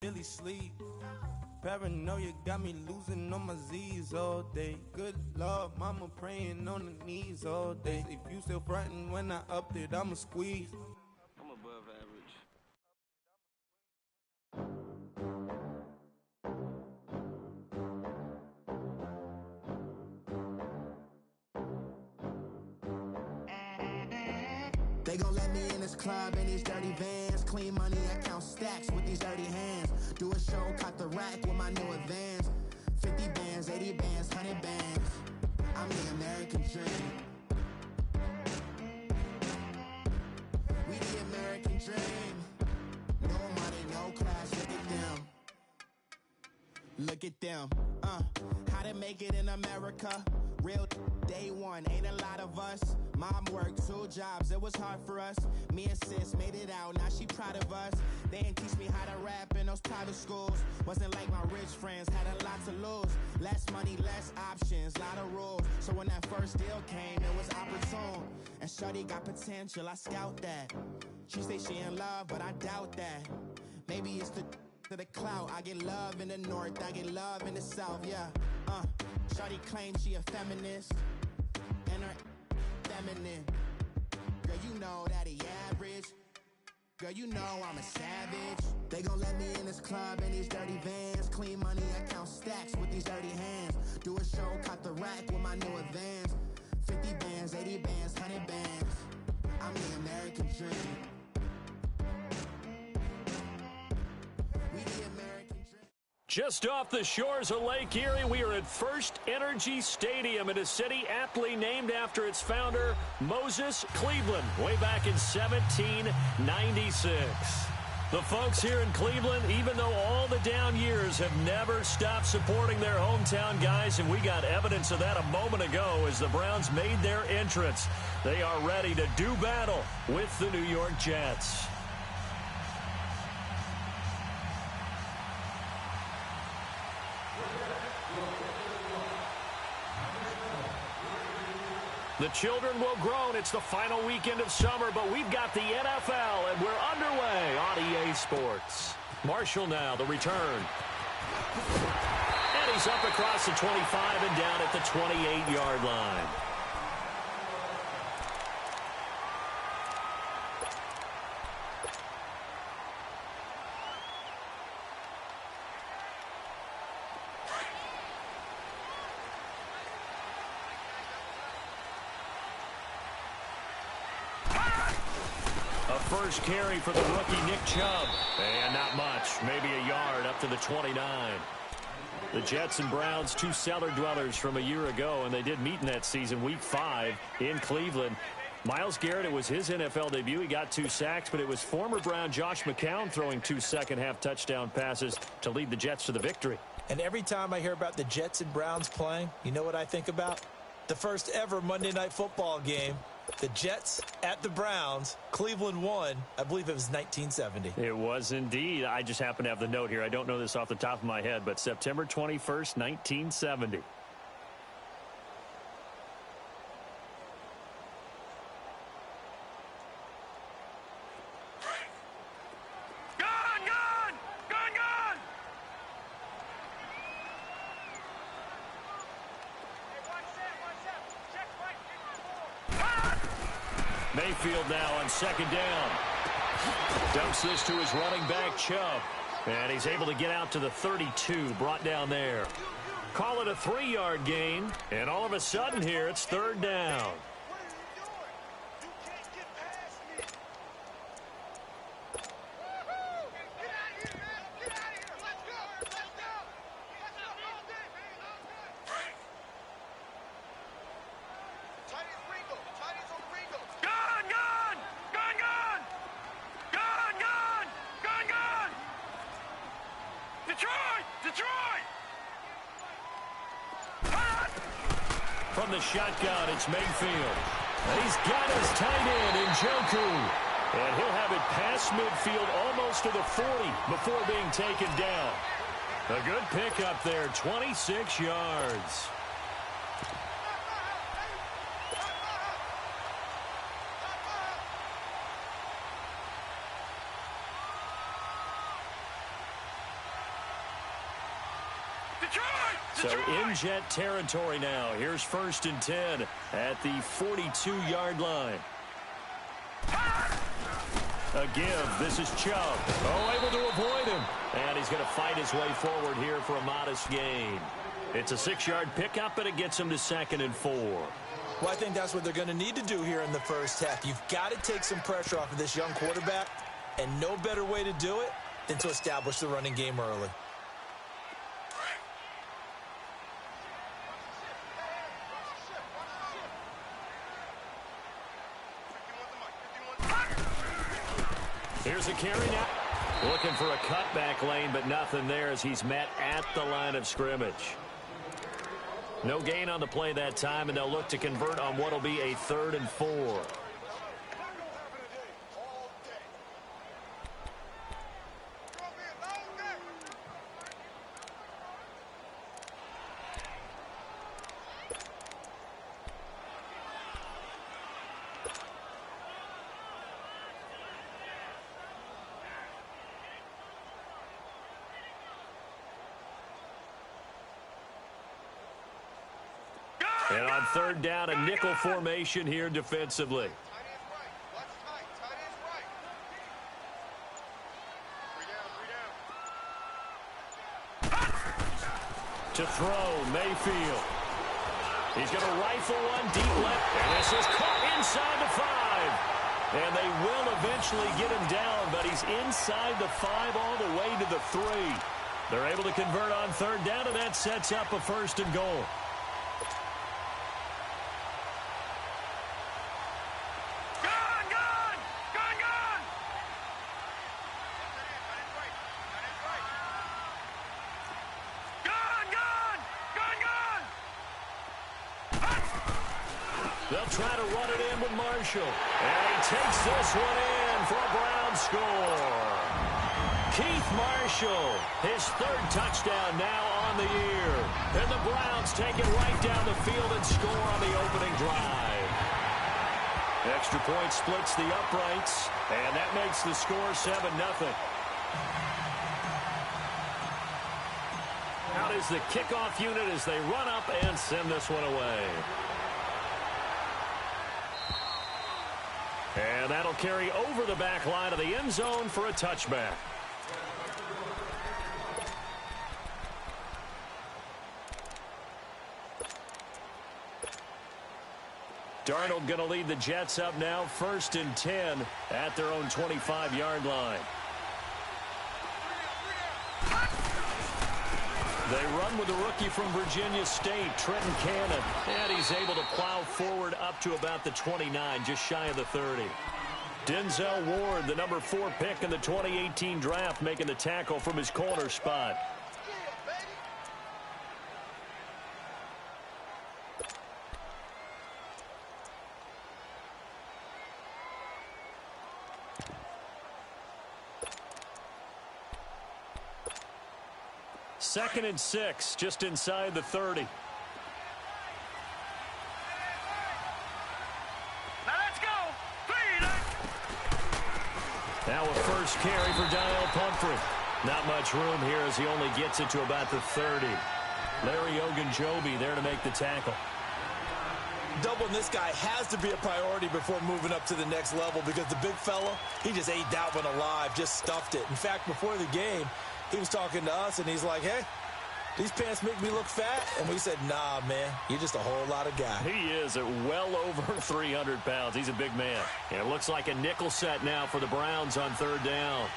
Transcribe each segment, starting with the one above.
really sleep. Paranoia got me losing on my Z's all day. Good Lord, mama praying on the knees all day. If you still frontin' when I upped it, I'ma squeeze. I'm above average. They gon' let me in this club in these dirty vans. Clean money, I count stacks with these dirty hands. Do a show, cut the rack with my new advance. 50 bands, 80 bands, 100 bands. I'm the American dream. We the American dream. No money, no class, look at them. Look at them, how to make it in America. Real day one, ain't a lot of us. Mom worked 2 jobs, it was hard for us. Me and sis made it out, now she proud of us. They didn't teach me how to rap in those private schools. Wasn't like my rich friends, had a lot to lose. Less money, less options, lot of rules. So when that first deal came, it was opportune. And shorty got potential, I scout that. She say she in love, but I doubt that. Maybe it's to the clout. I get love in the north, I get love in the south, yeah. Shawty claims she a feminist, and her feminine. Girl, you know that he average. Girl, you know I'm a savage. They gon' let me in this club in these dirty vans. Clean money, I count stacks with these dirty hands. Do a show, cut the rack with my new advance. 50 bands, 80 bands, 100 bands. I'm the American dream. Just off the shores of Lake Erie, we are at First Energy Stadium in a city aptly named after its founder, Moses Cleveland, way back in 1796. The folks here in Cleveland, even though all the down years, have never stopped supporting their hometown guys, and we got evidence of that a moment ago as the Browns made their entrance. They are ready to do battle with the New York Jets. The children will groan. It's the final weekend of summer, but we've got the NFL, and we're underway on EA Sports. Marshall now, the return. And he's up across the 25 and down at the 28-yard line. First carry for the rookie Nick Chubb. And not much, maybe a yard up to the 29. The Jets and Browns, 2 cellar dwellers from a year ago, and they did meet in that season, week 5 in Cleveland. Myles Garrett, it was his NFL debut. He got 2 sacks, but it was former Brown Josh McCown throwing 2 second-half touchdown passes to lead the Jets to the victory. And every time I hear about the Jets and Browns playing, you know what I think about? The first ever Monday Night Football game. The Jets at the Browns. Cleveland won. I believe it was 1970. It was indeed. I just happen to have the note here. I don't know this off the top of my head, but September 21st, 1970. Mayfield now on second down. Dumps this to his running back, Chubb. And he's able to get out to the 32, brought down there. Call it a 3-yard gain. And all of a sudden here, it's third down. From the shotgun, it's Mayfield. And he's got his tight end in Njoku. And he'll have it past midfield almost to the 40 before being taken down. A good pickup there, 26 yards. So in Jet territory now. Here's 1st and 10 at the 42-yard line. A give. This is Chubb. Oh, able to avoid him. And he's going to fight his way forward here for a modest gain. It's a 6-yard pickup, and it gets him to 2nd and 4. Well, I think that's what they're going to need to do here in the first half. You've got to take some pressure off of this young quarterback, and no better way to do it than to establish the running game early. Here's a carry now. Looking for a cutback lane, but nothing there as he's met at the line of scrimmage. No gain on the play that time, and they'll look to convert on what will be a 3rd and 4. And on 3rd down, a nickel formation here defensively. To throw, Mayfield. He's going to rifle one deep left, and this is caught inside the 5. And they will eventually get him down, but he's inside the 5 all the way to the 3. They're able to convert on 3rd down, and that sets up a 1st and goal. They'll try to run it in with Marshall. And he takes this one in for a Brown score. Keith Marshall, his 3rd touchdown now on the year. And the Browns take it right down the field and score on the opening drive. Extra point splits the uprights, and that makes the score 7-0. Out is the kickoff unit as they run up and send this one away. And that'll carry over the back line of the end zone for a touchback. Darnold going to lead the Jets up now, 1st and 10 at their own 25-yard line. They run with the rookie from Virginia State, Trenton Cannon. And he's able to plow forward up to about the 29, just shy of the 30. Denzel Ward, the number 4 pick in the 2018 draft, making the tackle from his corner spot. Second and 6, just inside the 30. Now let's go. Now a first carry for Daniel Pumphrey. Not much room here as he only gets it to about the 30. Larry Ogunjobi there to make the tackle. Doubling this guy has to be a priority before moving up to the next level because the big fella, he just ate that one alive, just stuffed it. In fact, before the game, he was talking to us, and he's like, hey, these pants make me look fat. And we said, nah, man, you're just a whole lot of guy. He is at well over 300 pounds. He's a big man. And it looks like a nickel set now for the Browns on 3rd down. All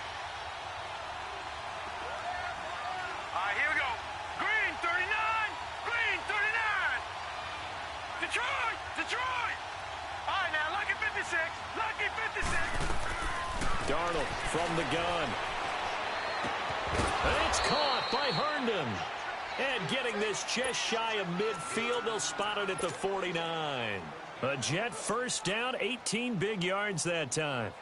right, here we go. Green 39. Green 39. Detroit. Detroit. All right, now, lucky 56. Lucky 56. Darnold from the gun. And it's caught by Herndon. And getting this just shy of midfield, they'll spot it at the 49. A Jet first down, 18 big yards that time.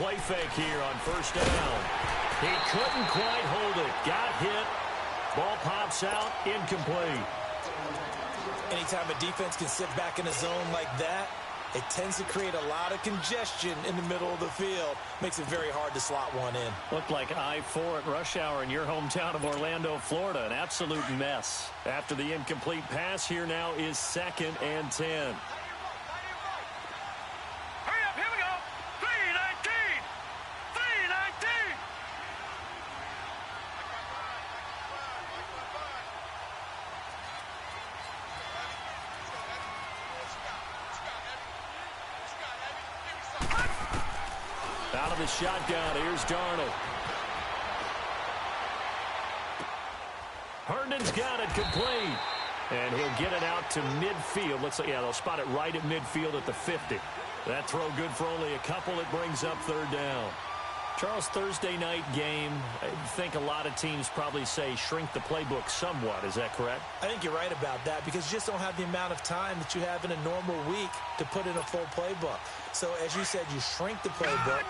play fake here on first down. He couldn't quite hold it. Got hit. Ball pops out. Incomplete. Anytime a defense can sit back in a zone like that, it tends to create a lot of congestion in the middle of the field. Makes it very hard to slot one in. Looked like I-4 at rush hour in your hometown of Orlando, Florida. An absolute mess. After the incomplete pass, here now is 2nd and 10. Hurry up, here we go. 3:19. 3:19. Out of the shotgun, here's Darnold. Herndon's got it complete. And he'll get it out to midfield. Looks like, yeah, they'll spot it right at midfield at the 50. That throw good for only a couple. It brings up 3rd down. Charles, Thursday night game, I think a lot of teams probably say shrink the playbook somewhat. Is that correct? I think you're right about that because you just don't have the amount of time that you have in a normal week to put in a full playbook. So, as you said, you shrink the playbook,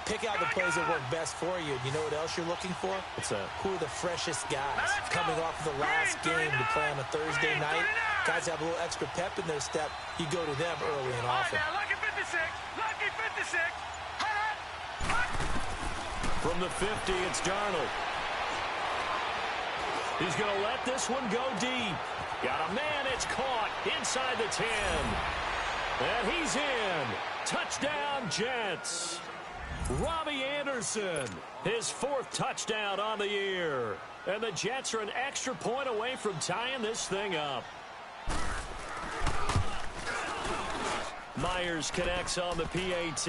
pick out the plays that work best for you. You know what else you're looking for? What's that? Who are the freshest guys coming off of the last game to play on a Thursday night? Guys have a little extra pep in their step. You go to them early and often. All right, now, lucky 56. Lucky 56. From the 50, it's Darnold. He's going to let this one go deep. Got a man, it's caught inside the 10. And he's in. Touchdown, Jets. Robbie Anderson, his 4th touchdown on the year. And the Jets are an extra point away from tying this thing up. Myers connects on the PAT,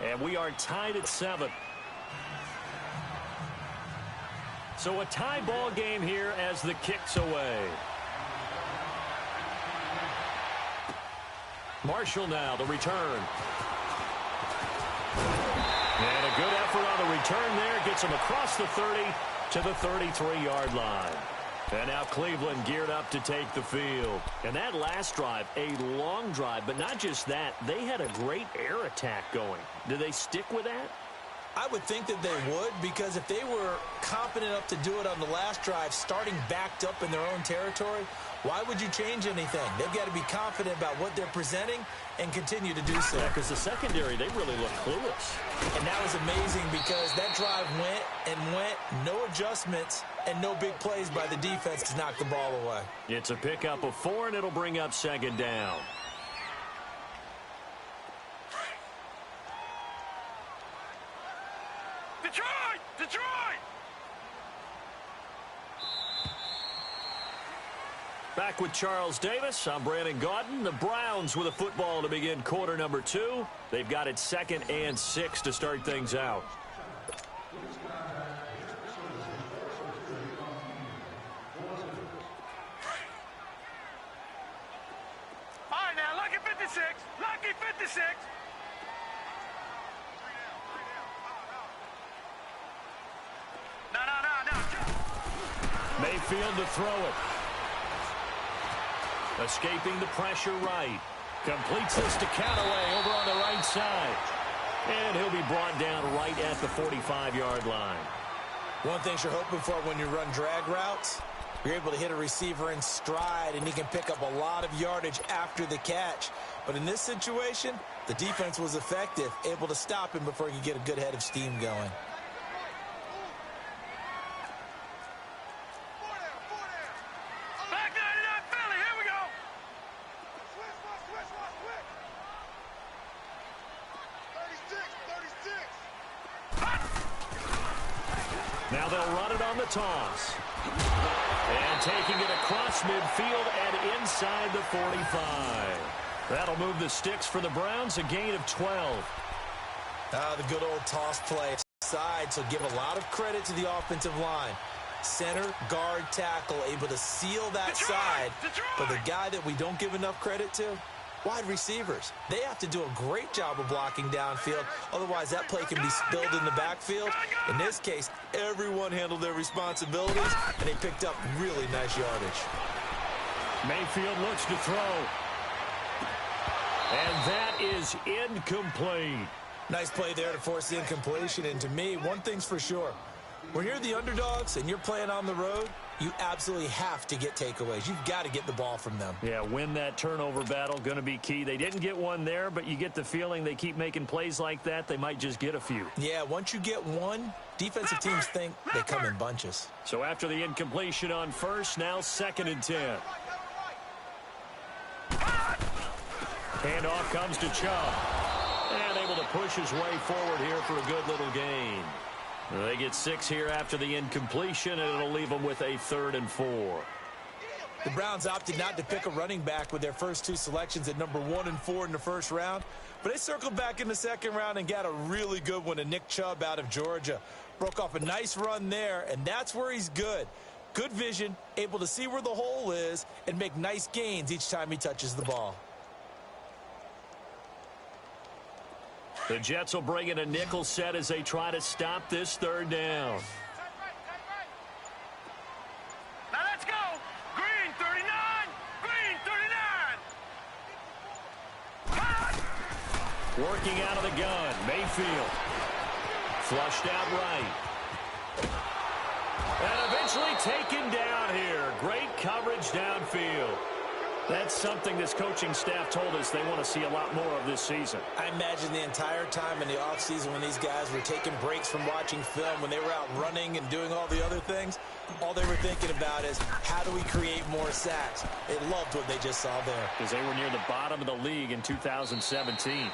and we are tied at 7. So a tie ball game here as the kick's away. Marshall now, the return. And a good effort on the return there. Gets him across the 30 to the 33-yard line. And now Cleveland geared up to take the field. And that last drive, a long drive, but not just that. They had a great air attack going. Do they stick with that? I would think that they would, because if they were confident enough to do it on the last drive, starting backed up in their own territory, why would you change anything? They've got to be confident about what they're presenting and continue to do so. Yeah, because the secondary, they really look clueless. And that was amazing because that drive went and went, no adjustments, and no big plays by the defense to knock the ball away. It's a pickup of 4, and it'll bring up 2nd down. Detroit! Detroit! Back with Charles Davis. I'm Brandon Gaudin. The Browns with a football to begin quarter number 2. They've got it 2nd and 6 to start things out. All right, now, lucky 56. Lucky 56. No. Mayfield to throw it. Escaping the pressure right. Completes this to Callaway over on the right side. And he'll be brought down right at the 45-yard line. One thing you're hoping for when you run drag routes, you're able to hit a receiver in stride, and he can pick up a lot of yardage after the catch. But in this situation, the defense was effective, able to stop him before he could get a good head of steam going. Back 99 Philly, here we go. Now they'll run it on the toss. And taking it across midfield and inside the 45. That'll move the sticks for the Browns, a gain of 12. The good old toss play side, so give a lot of credit to the offensive line. Center, guard, tackle, able to seal that side. But the guy that we don't give enough credit to, wide receivers. They have to do a great job of blocking downfield. Otherwise, that play can be spilled in the backfield. In this case, everyone handled their responsibilities, and they picked up really nice yardage. Mayfield looks to throw. And that is incomplete. Nice play there to force the incompletion. And to me, one thing's for sure. When you're the underdogs and you're playing on the road, you absolutely have to get takeaways. You've got to get the ball from them. Yeah, win that turnover battle, going to be key. They didn't get one there, but you get the feeling they keep making plays like that, they might just get a few. Yeah, once you get one, defensive teams think they come in bunches. So after the incompletion on first, now 2nd and 10. Handoff comes to Chubb. And able to push his way forward here for a good little gain. They get 6 here after the incompletion, and it'll leave them with a 3rd and 4. The Browns opted not to pick a running back with their first 2 selections at number 1 and 4 in the first round, but they circled back in the 2nd round and got a really good one to Nick Chubb out of Georgia. Broke off a nice run there, and that's where he's good. Good vision, able to see where the hole is, and make nice gains each time he touches the ball. The Jets will bring in a nickel set as they try to stop this 3rd down. Now let's go. Green 39. Green 39. Working out of the gun. Mayfield. Flushed out right. And eventually taken down here. Great coverage downfield. That's something this coaching staff told us they want to see a lot more of this season. I imagine the entire time in the offseason when these guys were taking breaks from watching film, when they were out running and doing all the other things, all they were thinking about is how do we create more sacks? They loved what they just saw there. Because they were near the bottom of the league in 2017.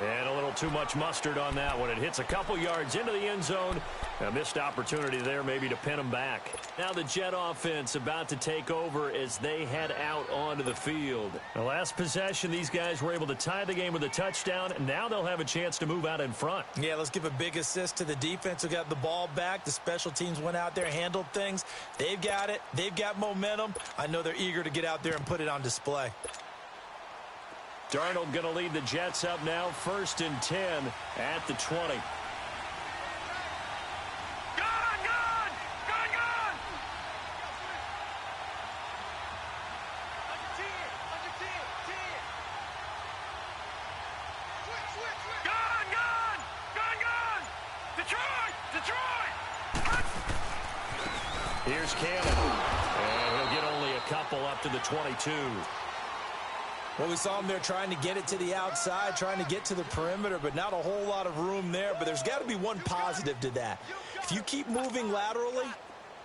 And a little too much mustard on that one. It hits a couple yards into the end zone. A missed opportunity there maybe to pin them back. Now the Jet offense about to take over as they head out onto the field. The last possession, these guys were able to tie the game with a touchdown, and now they'll have a chance to move out in front. Yeah, let's give a big assist to the defense who got the ball back. The special teams went out there, handled things. They've got it. They've got momentum. I know they're eager to get out there and put it on display. Darnold going to lead the Jets up now, 1st and 10 at the 20. Here's Cannon. And he'll get only a couple up to the 22. Well, we saw him there trying to get it to the outside, trying to get to the perimeter, but not a whole lot of room there. But there's got to be one positive to that. If you keep moving laterally,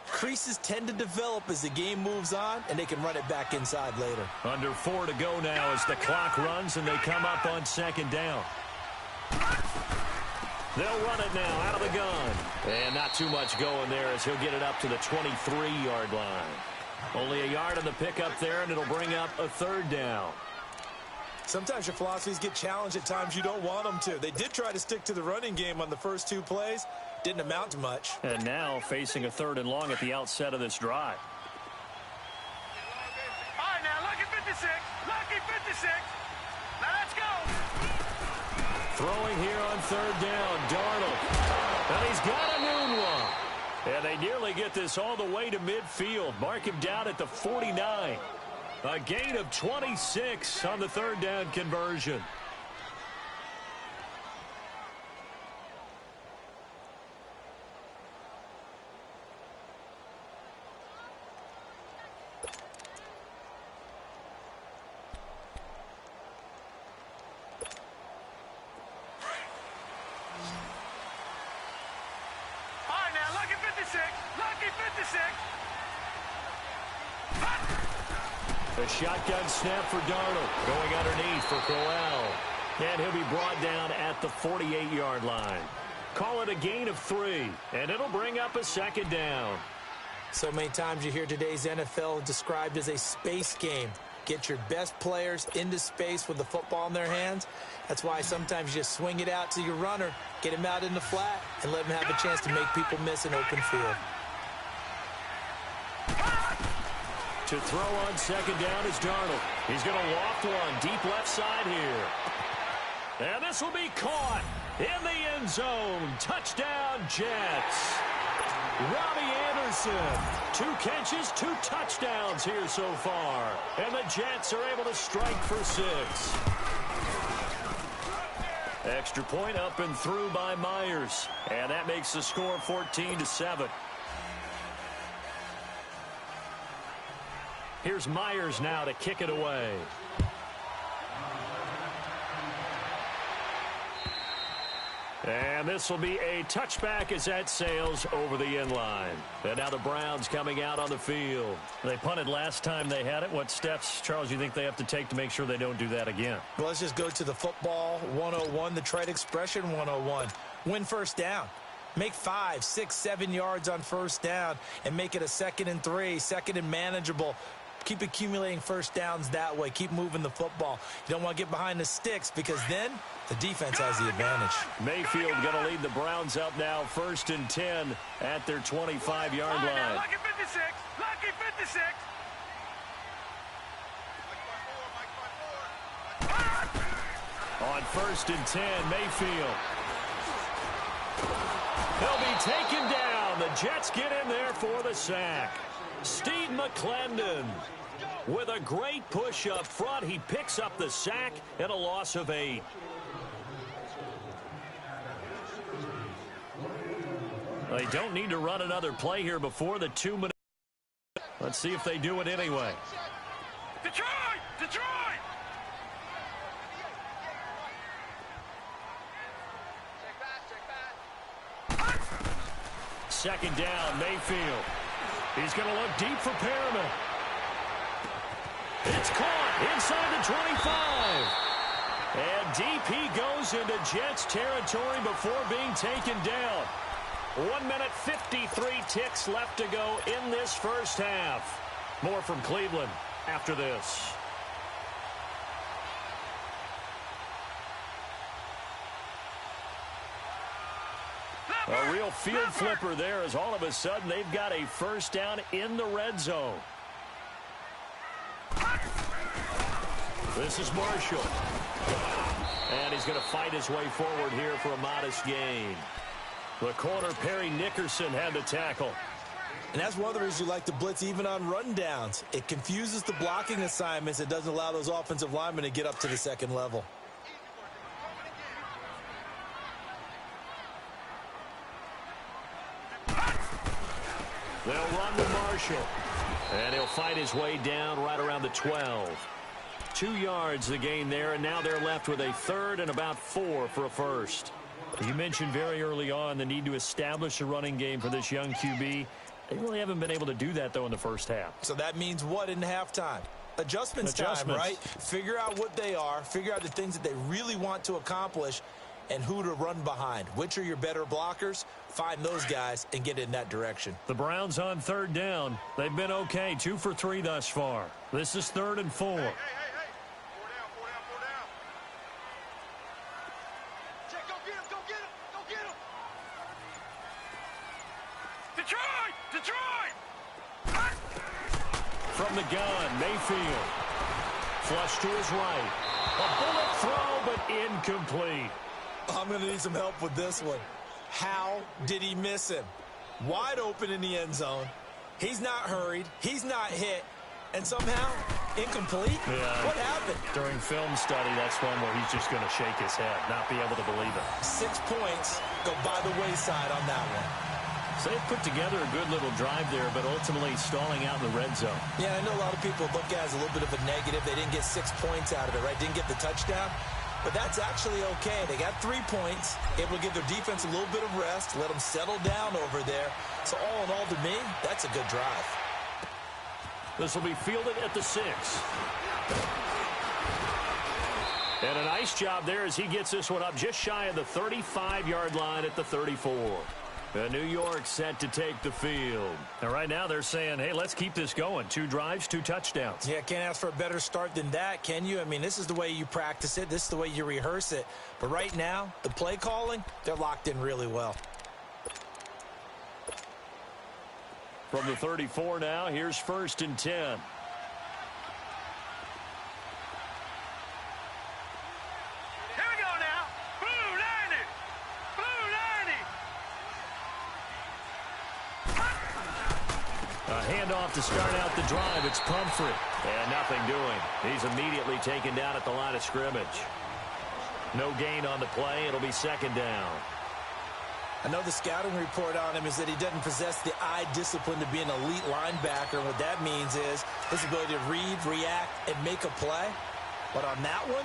creases tend to develop as the game moves on, and they can run it back inside later. Under 4 to go now as the clock runs, and they come up on 2nd down. They'll run it now out of the gun. And not too much going there as he'll get it up to the 23-yard line. Only a yard on the pickup there, and it'll bring up a 3rd down. Sometimes your philosophies get challenged at times you don't want them to. They did try to stick to the running game on the first 2 plays. Didn't amount to much. And now facing a 3rd and long at the outset of this drive. All right, now, lucky 56. Lucky 56. Now let's go. Throwing here on 3rd down, Darnold. And he's got a noon one. And they nearly get this all the way to midfield. Mark him down at the 49. A gain of 26 on the 3rd down conversion. All right, now, lucky 56. Lucky 56. The shotgun snap for Darnold. Going underneath for Crowell. And he'll be brought down at the 48-yard line. Call it a gain of 3. And it'll bring up a 2nd down. So many times you hear today's NFL described as a space game. Get your best players into space with the football in their hands. That's why sometimes you just swing it out to your runner, get him out in the flat, and let him have a chance to make people miss an open field. To throw on 2nd down is Darnold. He's going to loft one deep left side here. And this will be caught in the end zone. Touchdown, Jets. Robbie Anderson. 2 catches, 2 touchdowns here so far. And the Jets are able to strike for 6. Extra point up and through by Myers. And that makes the score 14-7. Here's Myers now to kick it away. And this will be a touchback as that sails over the end line. And now the Browns coming out on the field. They punted last time they had it. What steps, Charles, you think they have to take to make sure they don't do that again? Well, let's just go to the football 101, the trite expression 101. Win first down. Make 5, 6, 7 yards on first down and make it a 2nd and 3, 2nd and manageable. Keep accumulating first downs that way. Keep moving the football. You don't want to get behind the sticks because then the defense has the advantage. Mayfield going to lead the Browns up now, 1st and 10 at their 25-yard line. Lucky 56. Lucky 56. On 1st and 10, Mayfield. He'll be taken down. The Jets get in there for the sack. Steve McClendon with a great push up front. He picks up the sack and a loss of 8. They don't need to run another play here before the 2-minute. Let's see if they do it anyway. Detroit! Detroit! Second down, Mayfield. He's going to look deep for Perriman. It's caught inside the 25. And deep he goes into Jets territory before being taken down. 1 minute, 53 ticks left to go in this first half. More from Cleveland after this. A real field flipper there as all of a sudden they've got a first down in the red zone. This is Marshall. And he's going to fight his way forward here for a modest gain. The corner, Perry Nickerson, had the tackle. And that's one of the reasons you like to blitz even on rundowns. It confuses the blocking assignments. It doesn't allow those offensive linemen to get up to the second level. They'll run to Marshall. And he'll fight his way down right around the 12. 2 yards the gain there, and now they're left with a 3rd and about 4 for a first. You mentioned very early on the need to establish a running game for this young QB. They really haven't been able to do that, though, in the first half. So that means what in halftime? Adjustments time, right? Figure out what they are. Figure out the things that they really want to accomplish and who to run behind. Which are your better blockers? Find those guys and get in that direction. The Browns on 3rd down. They've been okay, 2 for 3 thus far. This is 3rd and 4. Hey. 4 down, 4 down. Check, go get him, go get him, go get him. Detroit! Detroit! From the gun, Mayfield. Flush to his right. A bullet throw, but incomplete. I'm going to need some help with this one. How did he miss him? Wide open in the end zone. He's not hurried. He's not hit. And somehow, incomplete? Yeah. What happened? During film study, that's one where he's just going to shake his head, not be able to believe it. 6 points go by the wayside on that one. So they put together a good little drive there, but ultimately stalling out in the red zone. Yeah, I know a lot of people look at it as a little bit of a negative. They didn't get 6 points out of it, right? Didn't get the touchdown. But that's actually okay. They got 3 points, able to give their defense a little bit of rest, let them settle down over there. So all in all, to me, that's a good drive. This will be fielded at the 6. And a nice job there as he gets this one up just shy of the 35-yard line at the 34. New York set to take the field. And right now they're saying, hey, let's keep this going. 2 drives, 2 touchdowns. Yeah, can't ask for a better start than that, can you? I mean, this is the way you practice it. This is the way you rehearse it. But right now, the play calling, they're locked in really well. From the 34 now, here's 1st and 10. Here we go now. Blue 90. Blue 90. A handoff to start out the drive. It's Pumphrey. And nothing doing. He's immediately taken down at the line of scrimmage. No gain on the play. It'll be second down. I know the scouting report on him is that he doesn't possess the eye discipline to be an elite linebacker. And what that means is his ability to read, react, and make a play. But on that one,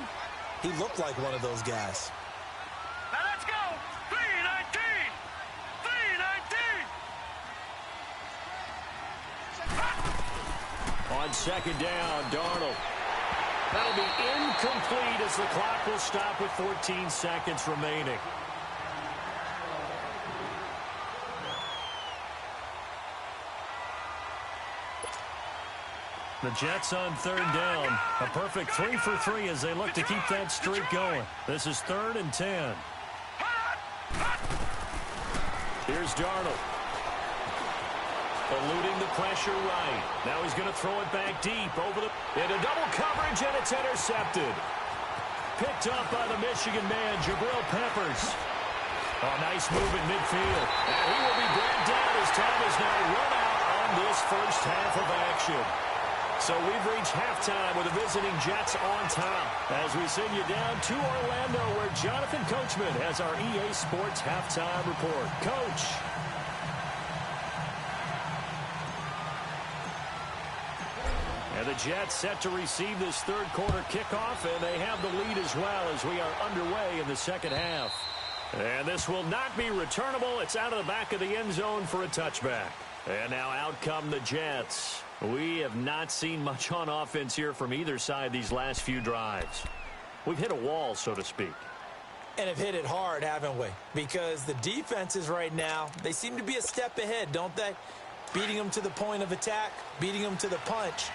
he looked like one of those guys. Now let's go. 319. 319. On second down, Darnold. That'll be incomplete as the clock will stop with 14 seconds remaining. The Jets on third down. A perfect 3 for 3 as they look to keep that streak going. This is 3rd and 10. Here's Darnold. Eluding the pressure right. Now he's going to throw it back deep over the... into double coverage, and it's intercepted. Picked up by the Michigan man, Jabril Peppers. A nice move in midfield. And he will be brought down as time is now run out on this first half of action. So we've reached halftime with the visiting Jets on top as we send you down to Orlando where Jonathan Coachman has our EA Sports halftime report. Coach. And the Jets set to receive this third quarter kickoff, and they have the lead as well as we are underway in the second half. And this will not be returnable. It's out of the back of the end zone for a touchback. And now out come the Jets. We have not seen much on offense here from either side these last few drives. We've hit a wall, so to speak. And have hit it hard, haven't we? Because the defenses right now, they seem to be a step ahead, don't they? Beating them to the point of attack, beating them to the punch.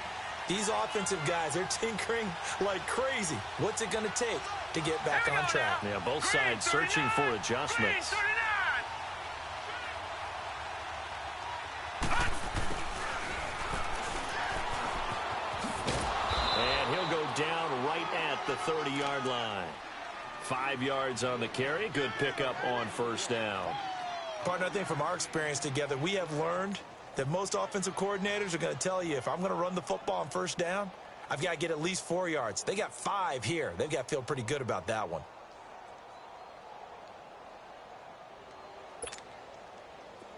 These offensive guys, they're tinkering like crazy. What's it going to take to get back on track? Yeah, both sides searching for adjustments. And he'll go down right at the 30-yard line. 5 yards on the carry. Good pickup on first down. Partner, I think from our experience together, we have learned that most offensive coordinators are going to tell you if I'm going to run the football on first down, I've got to get at least 4 yards. They got 5 here. They've got to feel pretty good about that one.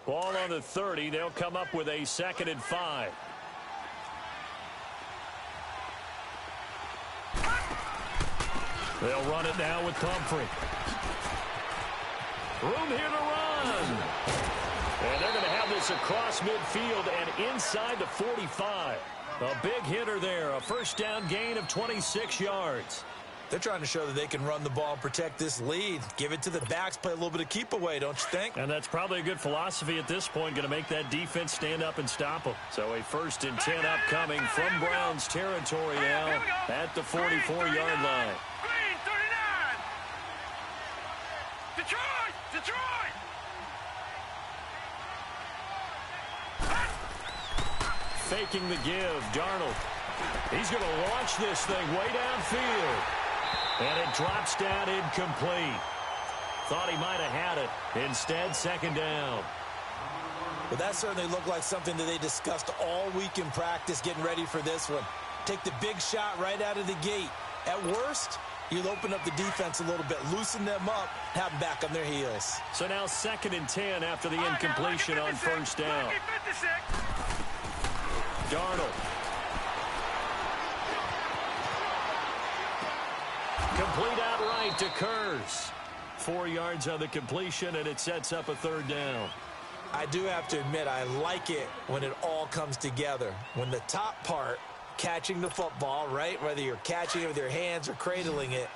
Ball on the 30. They'll come up with a 2nd and 5. They'll run it now with Pumphrey. Room here to run. And they're going to have this across midfield and inside the 45. A big hitter there. A first down gain of 26 yards. They're trying to show that they can run the ball and protect this lead. Give it to the backs, play a little bit of keep away, don't you think? And that's probably a good philosophy at this point, going to make that defense stand up and stop them. So a 1st and 10 upcoming from Browns territory now at the 44-yard line. Detroit! Faking the give, Darnold. He's going to launch this thing way downfield. And it drops down incomplete. Thought he might have had it. Instead, 2nd down. Well, that certainly looked like something that they discussed all week in practice getting ready for this one. Take the big shot right out of the gate. At worst, you'll open up the defense a little bit, loosen them up, have them back on their heels. So now 2nd and 10 after the incompletion on first down. Darnold. Complete outright to Kurz. 4 yards on the completion, and it sets up a 3rd down. I do have to admit, I like it when it all comes together. When the top part, catching the football, right, whether you're catching it with your hands or cradling it,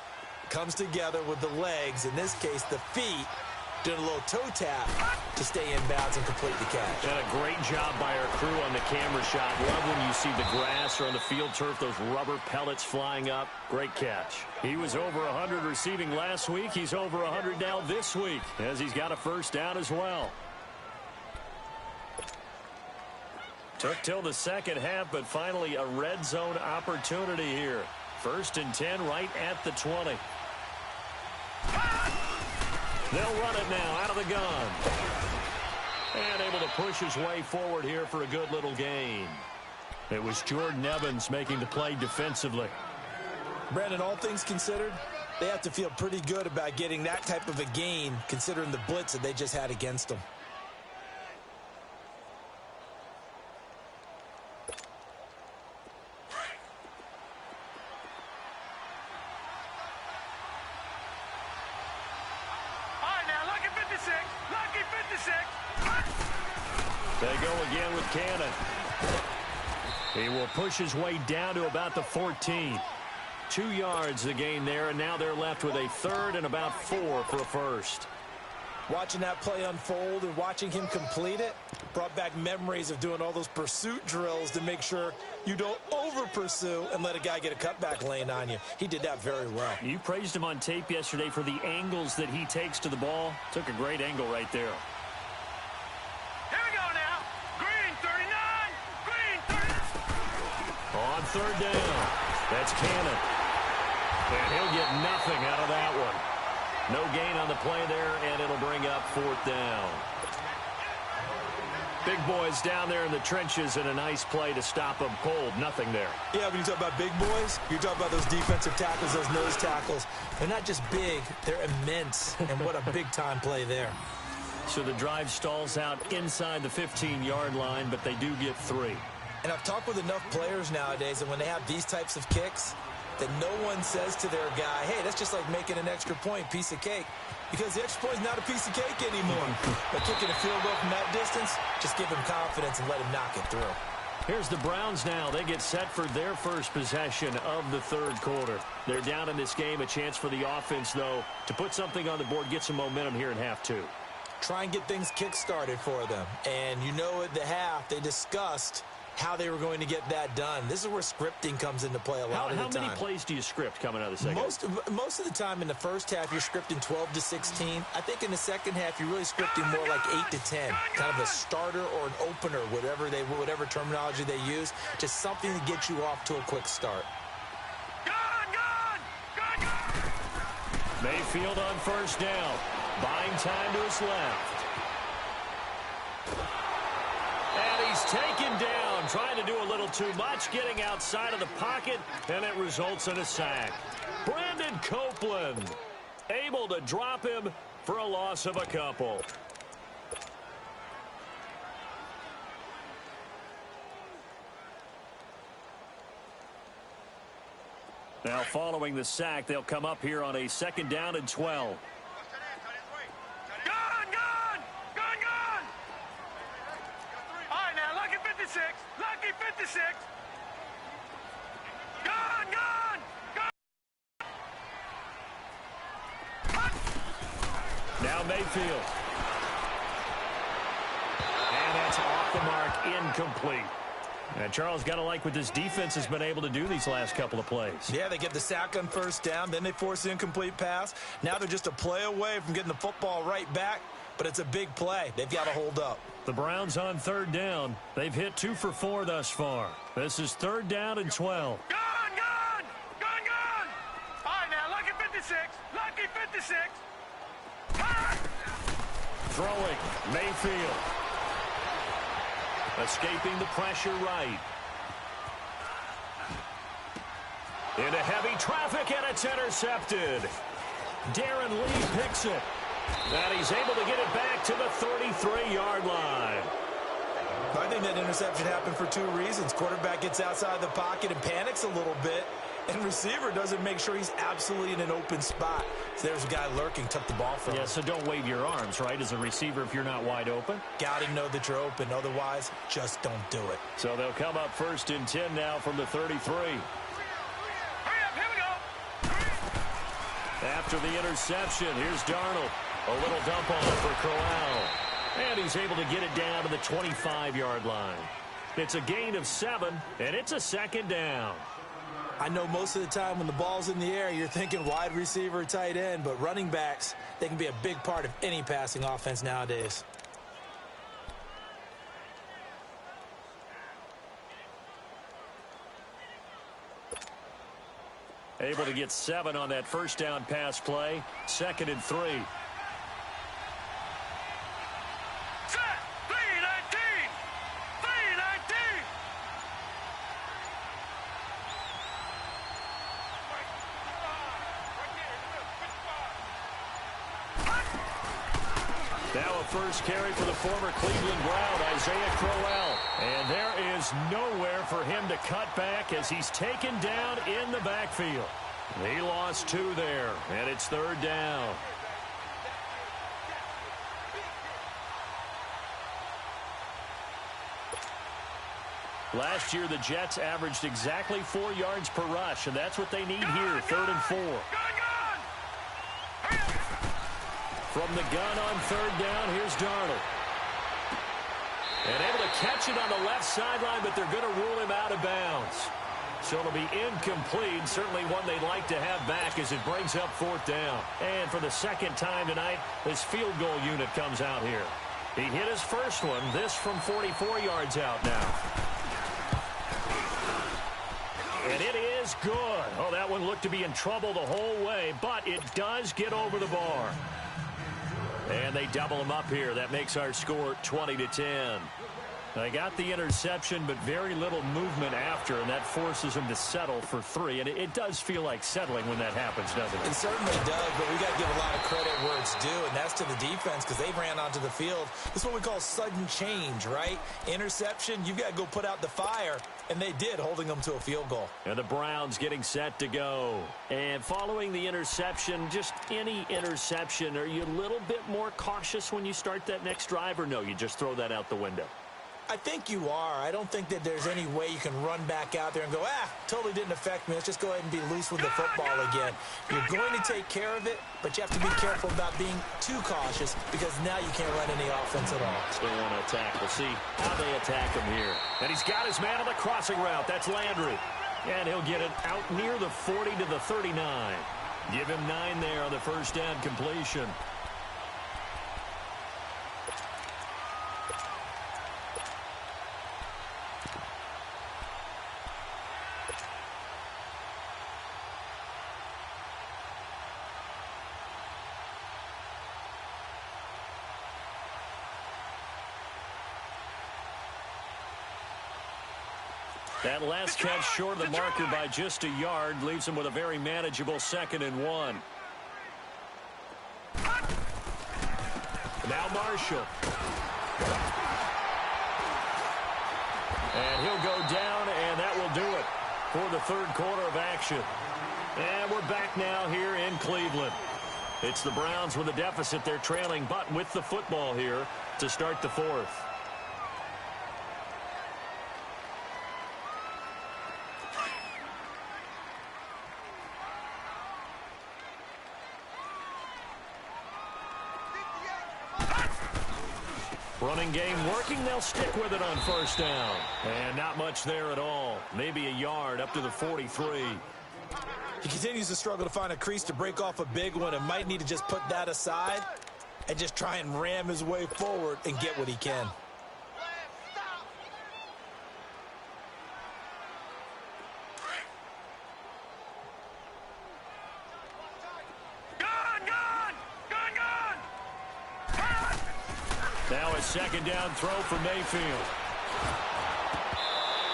comes together with the legs, in this case the feet, doing a little toe tap to stay in bounds and complete the catch. And a great job by our crew on the camera shot. Love when you see the grass or on the field turf, those rubber pellets flying up. Great catch. He was over 100 receiving last week. He's over 100 now this week as he's got a first down as well. Took till the second half, but finally a red zone opportunity here. 1st and 10 right at the 20. They'll run it now out of the gun. And able to push his way forward here for a good little gain. It was Jordan Evans making the play defensively. Brandon, all things considered, They have to feel pretty good about getting that type of a gain, considering the blitz that they just had against them. All right, now, lucky 56. Lucky 56. They go again with Cannon. He will push his way down to about the 14. 2 yards the gain there, and now they're left with a third and about 4 for a first. Watching that play unfold and watching him complete it brought back memories of doing all those pursuit drills to make sure you don't over-pursue and let a guy get a cutback lane on you. He did that very well. You praised him on tape yesterday for the angles that he takes to the ball. Took a great angle right there. Here we go now. Green 39. Green 39. On third down, that's Cannon. And he'll get nothing out of that one. No gain on the play there, and it'll bring up 4th down. Big boys down there in the trenches, and a nice play to stop them cold. Nothing there. Yeah, when you talk about big boys, you're talking about those defensive tackles, those nose tackles. They're not just big, they're immense, and what a big-time play there. So the drive stalls out inside the 15-yard line, but they do get 3. And I've talked with enough players nowadays, and when they have these types of kicks, that no one says to their guy, hey, that's just like making an extra point, piece of cake. Because the extra point is not a piece of cake anymore. But kicking a field goal from that distance, just give him confidence and let him knock it through. Here's the Browns now. They get set for their first possession of the third quarter. They're down in this game. A chance for the offense, though, to put something on the board, get some momentum here in half 2. Try and get things kick-started for them. And you know at the half, they discussed how they were going to get that done. This is where scripting comes into play a lot of the time. How many plays do you script coming out of the second? Most of the time in the first half, you're scripting 12 to 16. I think in the second half, you're really scripting more like 8 to 10. Kind of a starter or an opener, whatever terminology they use. Just something to get you off to a quick start. Mayfield on first down. Buying time to his left. And he's taken down, trying to do a little too much, getting outside of the pocket, and it results in a sack. Brandon Copeland able to drop him for a loss of a couple. Now following the sack, they'll come up here on a 2nd down and 12. Lucky 56. Gone. Now Mayfield. And that's off the mark, incomplete. And Charles, got to like what this defense has been able to do these last couple of plays. Yeah, they get the sack on first down, then they force the incomplete pass. Now they're just a play away from getting the football right back, but it's a big play. They've got to hold up. The Browns on 3rd down. They've hit 2 for 4 thus far. This is 3rd down and 12. Gone. All right, now, lucky 56. Lucky 56. Throwing, Mayfield. Escaping the pressure right. Into heavy traffic, and it's intercepted. Darren Lee picks it. And he's able to get it back to the 33-yard line. I think that interception happened for 2 reasons. Quarterback gets outside the pocket and panics a little bit, and receiver doesn't make sure he's absolutely in an open spot. So there's a guy lurking, took the ball from him. Yeah, so don't wave your arms, right, as a receiver if you're not wide open. Got to know that you're open. Otherwise, just don't do it. So they'll come up 1st and 10 now from the 33. Hurry up, here we go. After the interception, here's Darnold. A little dump on for Corral. And he's able to get it down to the 25-yard line. It's a gain of 7, and it's a 2nd down. I know most of the time when the ball's in the air, you're thinking wide receiver, tight end, but running backs, they can be a big part of any passing offense nowadays. Able to get 7 on that first down pass play. 2nd and 3. Set. 319. 319. Now a first carry for the former Cleveland Brown, Isaiah Crowell. And there is nowhere for him to cut back as he's taken down in the backfield. He lost 2 there, and it's 3rd down. Last year, the Jets averaged exactly 4 yards per rush, and that's what they need here, 3rd and 4. From the gun on 3rd down, here's Darnold. And able to catch it on the left sideline, but they're going to rule him out of bounds. So it'll be incomplete, certainly one they'd like to have back as it brings up 4th down. And for the 2nd time tonight, his field goal unit comes out here. He hit his first one, this from 44 yards out now. And it is good. Oh, that one looked to be in trouble the whole way, but it does get over the bar. And they double him up here. That makes our score 20-10. They got the interception, but very little movement after, and that forces them to settle for 3. And it does feel like settling when that happens, doesn't it? It certainly does, but we got to give a lot of credit where it's due, and that's to the defense because they ran onto the field. This is what we call sudden change, right? Interception, you've got to go put out the fire, and they did, holding them to a field goal. And the Browns getting set to go. And following the interception, just any interception, are you a little bit more cautious when you start that next drive, or no, you just throw that out the window? I think you are. I don't think that there's any way you can run back out there and go, totally didn't affect me. Let's just go ahead and be loose with the football again. You're going to take care of it, but you have to be careful about being too cautious because now you can't run any offense at all. Still want to attack. We'll see how they attack him here. And he's got his man on the crossing route. That's Landry. And he'll get it out near the 40 to the 39. Give him 9 there on the first down completion. That last catch short of the marker by just a yard leaves him with a very manageable 2nd and 1. Now Marshall. And he'll go down, and that will do it for the 3rd quarter of action. And we're back now here in Cleveland. It's the Browns with a deficit. They're trailing, but with the football here to start the 4th. Running game working. They'll stick with it on 1st down. And not much there at all. Maybe a yard up to the 43. He continues to struggle to find a crease to break off a big one and might need to just put that aside and just try and ram his way forward and get what he can. Now a 2nd down throw for Mayfield.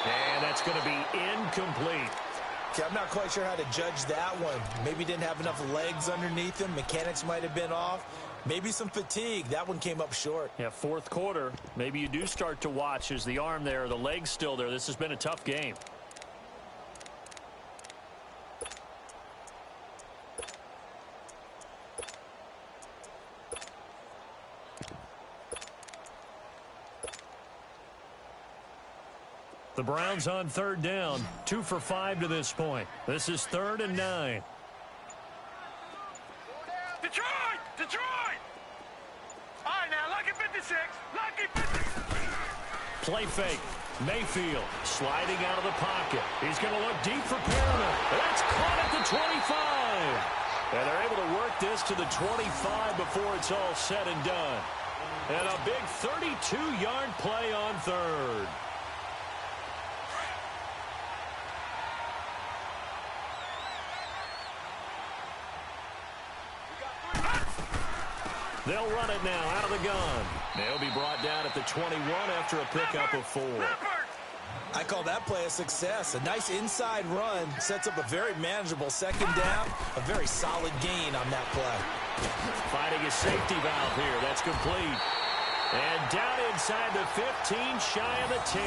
And that's going to be incomplete. Okay, I'm not quite sure how to judge that one. Maybe didn't have enough legs underneath him. Mechanics might have been off. Maybe some fatigue. That one came up short. Yeah, 4th quarter. Maybe you do start to watch. Is the arm there, the leg's still there? This has been a tough game. The Browns on 3rd down, 2 for 5 to this point. This is 3rd and 9. Detroit! Detroit! All right, now, lucky 56. Lucky 56. Play fake. Mayfield sliding out of the pocket. He's going to look deep for Perriman. That's caught at the 25. And they're able to work this to the 25 before it's all said and done. And a big 32-yard play on 3rd. They'll run it now out of the gun. They'll be brought down at the 21 after a pickup of 4. I call that play a success. A nice inside run sets up a very manageable second down. A very solid gain on that play. Finding a safety valve here. That's complete. And down inside the 15, shy of the 10.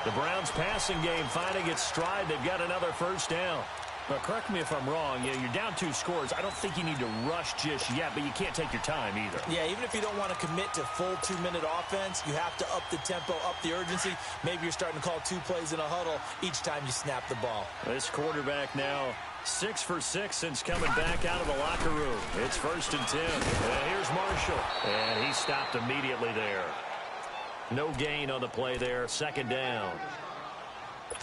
The Browns passing game finding its stride. They've got another first down. Well, correct me if I'm wrong. Yeah, you're down 2 scores. I don't think you need to rush just yet, but you can't take your time either. Yeah, even if you don't want to commit to full 2-minute offense, you have to up the tempo, up the urgency. Maybe you're starting to call 2 plays in a huddle each time you snap the ball. This quarterback now 6 for 6 since coming back out of the locker room. It's 1st and 10. And here's Marshall. And he stopped immediately there. No gain on the play there. 2nd down.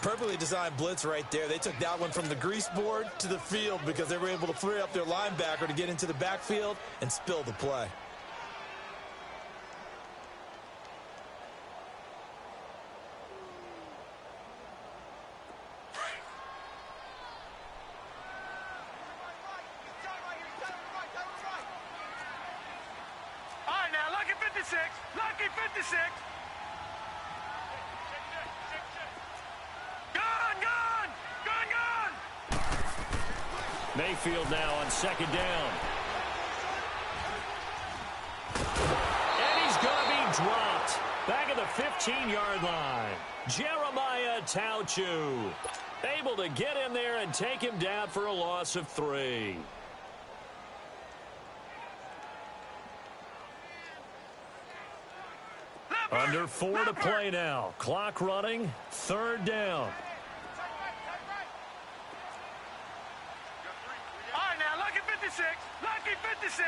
Perfectly designed blitz right there. They took that one from the grease board to the field because they were able to free up their linebacker to get into the backfield and spill the play. All right, now, lucky 56. Lucky 56. Mayfield now on 2nd down. And he's going to be dropped. Back at the 15-yard line. Jeremiah Tauchu able to get in there and take him down for a loss of 3. Under 4 to play now. Clock running. 3rd down. Lucky 56.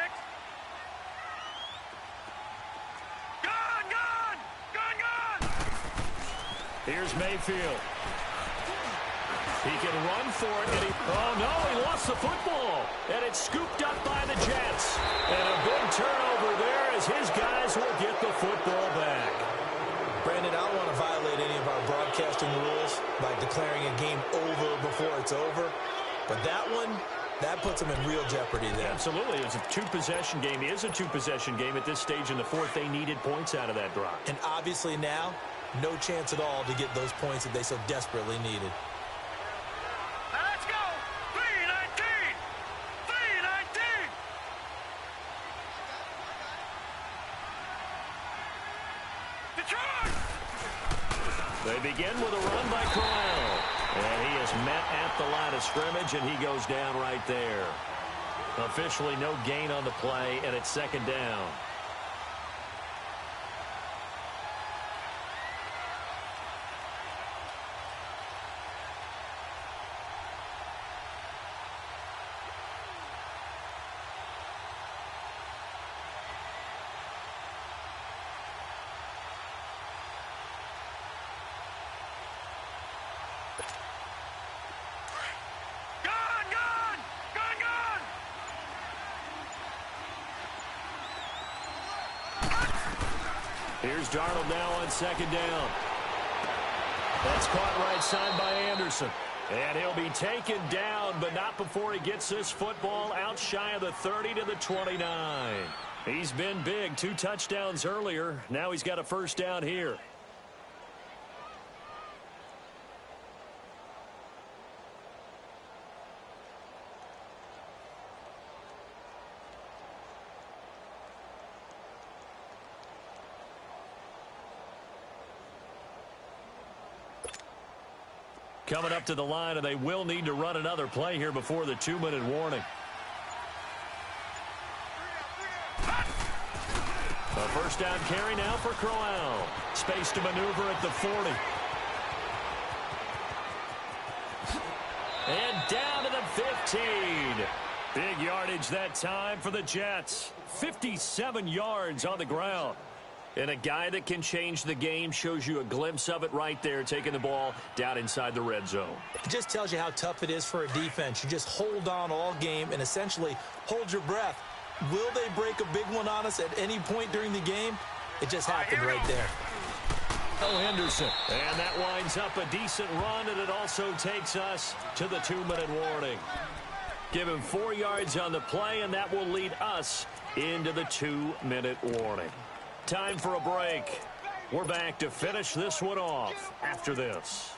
Gone. Here's Mayfield. He can run for it. And oh, no, he lost the football. And it's scooped up by the Jets. And a big turnover there as his guys will get the football back. Brandon, I don't want to violate any of our broadcasting rules by declaring a game over before it's over. But that one, that puts them in real jeopardy there. Absolutely. It's a 2-possession game. It is a 2-possession game at this stage in the 4th. They needed points out of that drop. And obviously now, no chance at all to get those points that they so desperately needed. Now let's go. 3-19. 3-19. Detroit. They begin with a run by Corral. And he is met at the line of scrimmage, and he goes down right there. Officially no gain on the play, and it's 2nd down. Here's Darnold now on 2nd down. That's caught right side by Anderson. And he'll be taken down, but not before he gets this football out shy of the 30 to the 29. He's been big. 2 touchdowns earlier. Now he's got a 1st down here. Coming up to the line, and they will need to run another play here before the 2-minute warning. A 1st down carry now for Crowell. Space to maneuver at the 40. And down to the 15. Big yardage that time for the Jets. 57 yards on the ground. And a guy that can change the game shows you a glimpse of it right there, taking the ball down inside the red zone. It just tells you how tough it is for a defense. You just hold on all game and essentially hold your breath. Will they break a big one on us at any point during the game? It just happened right there. Oh, Henderson. And that winds up a decent run, and it also takes us to the 2-minute warning. Give him 4 yards on the play, and that will lead us into the 2-minute warning. Time for a break. We're back to finish this one off after this.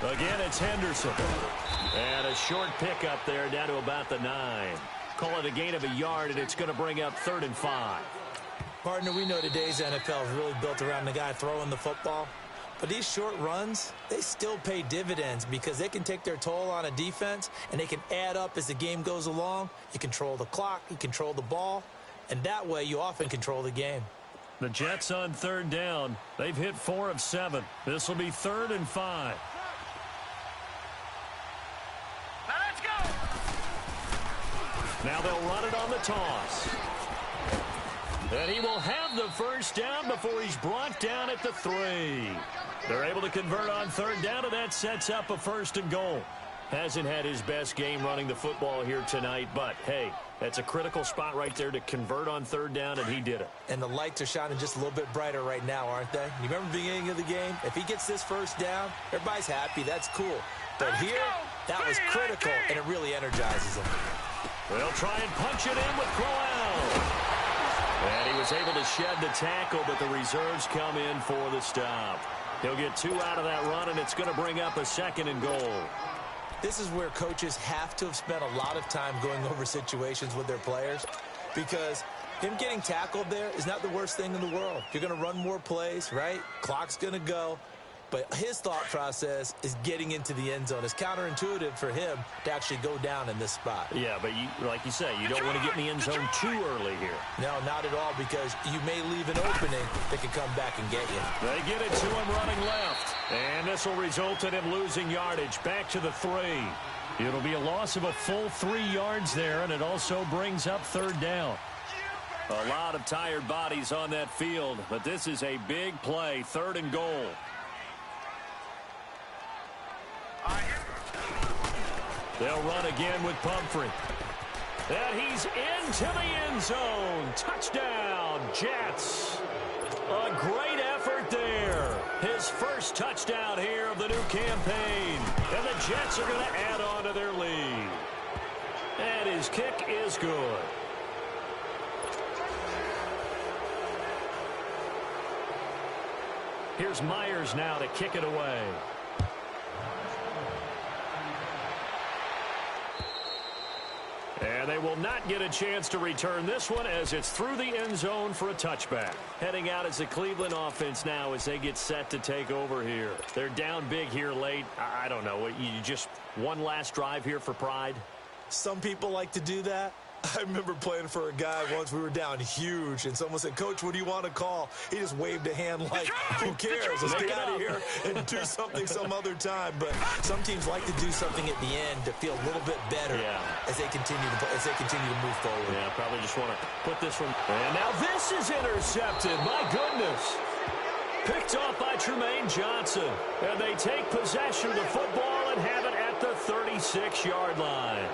Again, it's Henderson. And a short pickup there down to about the 9. Call it a gain of a yard, and it's going to bring up 3rd and 5. Partner, we know today's NFL is really built around the guy throwing the football. But these short runs, they still pay dividends because they can take their toll on a defense, and they can add up as the game goes along. You control the clock, you control the ball, and that way you often control the game. The Jets on 3rd down. They've hit 4 of 7. This will be 3rd and 5. Now they'll run it on the toss. And he will have the first down before he's brought down at the 3. They're able to convert on 3rd down, and that sets up a 1st and goal. Hasn't had his best game running the football here tonight, but, hey, that's a critical spot right there to convert on 3rd down, and he did it. And the lights are shining just a little bit brighter right now, aren't they? You remember the beginning of the game? If he gets this first down, everybody's happy. That's cool. But here, that was critical, and it really energizes him. They'll try and punch it in with Kolyles. And he was able to shed the tackle, but the reserves come in for the stop. He'll get 2 out of that run, and it's going to bring up a 2nd and goal. This is where coaches have to have spent a lot of time going over situations with their players, because him getting tackled there is not the worst thing in the world. You're going to run more plays, right? Clock's going to go. But his thought process is getting into the end zone. It's counterintuitive for him to actually go down in this spot. Yeah, but like you say, you don't want to get in the end zone too early here. No, not at all, because you may leave an opening that can come back and get you. They get it to him running left. And this will result in him losing yardage back to the 3. It'll be a loss of a full 3 yards there, and it also brings up 3rd down. A lot of tired bodies on that field, but this is a big play, 3rd and goal. They'll run again with Pumphrey. And he's into the end zone. Touchdown, Jets. A great effort there. His first touchdown here of the new campaign. And the Jets are going to add on to their lead. And his kick is good. Here's Myers now to kick it away. And they will not get a chance to return this one as it's through the end zone for a touchback. Heading out as the Cleveland offense now as they get set to take over here. They're down big here late. I don't know. You just one last drive here for pride? Some people like to do that. I remember playing for a guy once. We were down huge, and someone said, "Coach, what do you want to call?" He just waved a hand like, who cares? Let's get out of here and do something some other time. But some teams like to do something at the end to feel a little bit better as they continue to move forward. Yeah, probably just want to put this one. And now this is intercepted. My goodness. Picked off by Tremaine Johnson. And they take possession of the football and have it at the 36-yard line.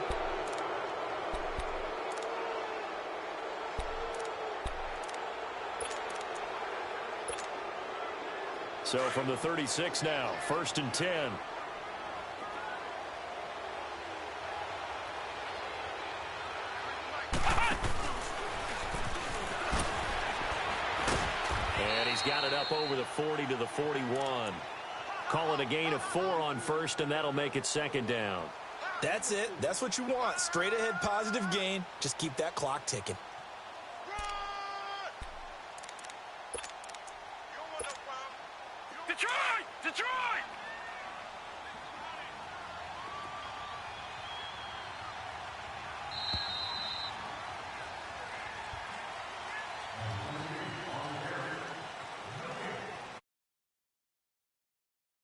So from the 36 now, 1st and 10. And he's got it up over the 40 to the 41. Call it a gain of 4 on 1st, and that'll make it 2nd down. That's it. That's what you want. Straight ahead positive gain. Just keep that clock ticking. Detroit! Detroit!